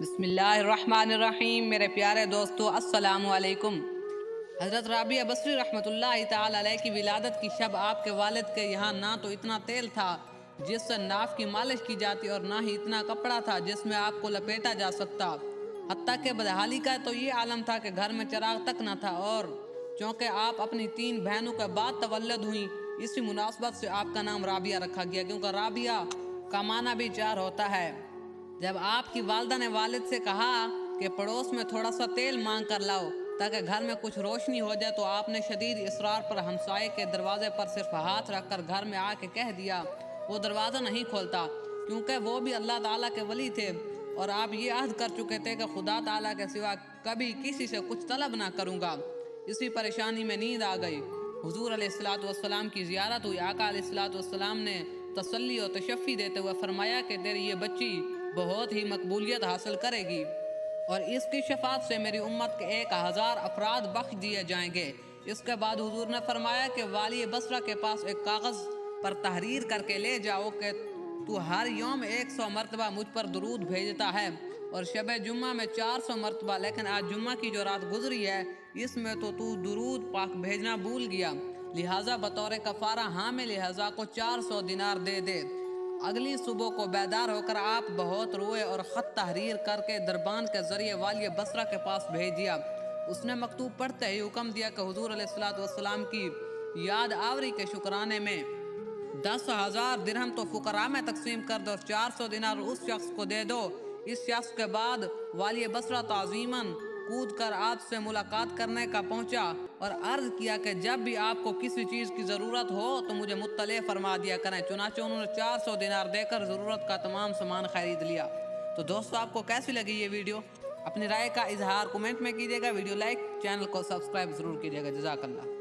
بسم اللہ الرحمن الرحیم۔ میرے پیارے دوستو السلام علیکم۔ حضرت رابعہ بصری رحمۃ اللہ تعالی علیہ کی ولادت کی شب آپ کے والد کے یہاں نہ تو اتنا تیل تھا جس سے ناف کی مالش کی جاتی اور نہ ہی اتنا کپڑا تھا جس میں آپ کو لپیٹا جا سکتا، حتیٰ کہ بدحالی کا تو یہ عالم تھا کہ گھر میں چراغ تک نہ تھا، اور چونکہ آپ اپنی 3 بہنوں کے بعد تولد ہوئیں، اسی مناسبت سے آپ کا نام رابعہ رکھا گیا، کیونکہ رابعہ کا معنی بھی 4 ہوتا ہے۔ جب آپ کی والدہ نے والد سے کہا کہ پڑوس میں تھوڑا سا تیل مانگ کر لاؤ تاکہ گھر میں کچھ روشنی ہو جائے، تو آپ نے شدید اصرار پر ہمسائے کے دروازے پر صرف ہاتھ رکھ کر گھر میں آ کے کہہ دیا۔ وہ دروازہ نہیں کھولتا کیونکہ وہ بھی اللہ تعالیٰ کے ولی تھے، اور آپ یہ عہد کر چکے تھے کہ خدا تعالیٰ کے سوا کبھی کسی سے کچھ طلب نہ کروں گا۔ اسی پریشانی میں نیند آ گئی۔ حضور علیہ السلام کی زیارت ہوئی۔ آقا علیہ السلام نے تسلی و تشفی دیتے ہوئے فرمایا کہ تیری یہ بچی بہت ہی مقبولیت حاصل کرے گی، اور اس کی شفاعت سے میری امت کے 1000 افراد بخش دیے جائیں گے۔ اس کے بعد حضور نے فرمایا کہ والی بصرہ کے پاس ایک کاغذ پر تحریر کر کے لے جاؤ کہ تو ہر یوم 100 مرتبہ مجھ پر درود بھیجتا ہے، اور شب جمعہ میں 400 مرتبہ، لیکن آج جمعہ کی جو رات گزری ہے اس میں تو درود پاک بھیجنا بھول گیا، لہٰذا بطور کفارہ حامل لہٰذا کو 400 دینار دے دے۔ اگلی صبح کو بیدار ہو کر آپ بہت روئے اور خط تحریر کر کے دربان کے ذریعے والی بصرہ کے پاس بھیج دیا۔ اس نے مکتوب پڑھتے ہی حکم دیا کہ حضور علیہ السلام کی یاد آوری کے شکرانے میں 10,000 درہم تو فقراء میں تقسیم کر دو اور 400 دینار اس شخص کو دے دو۔ اس شخص کے بعد والی بصرہ تعظیماً کود کر آپ سے ملاقات کرنے کا پہنچا اور عرض کیا کہ جب بھی آپ کو کسی چیز کی ضرورت ہو تو مجھے مطلع فرما دیا کریں۔ چنانچہ انہوں نے 400 دینار دے کر ضرورت کا تمام سامان خرید لیا۔ تو دوستو، آپ کو کیسی لگی یہ ویڈیو؟ اپنی رائے کا اظہار کومنٹ میں کیجیے گا، ویڈیو لائک، چینل کو سبسکرائب ضرور کیجیے گا۔ جزاک اللہ۔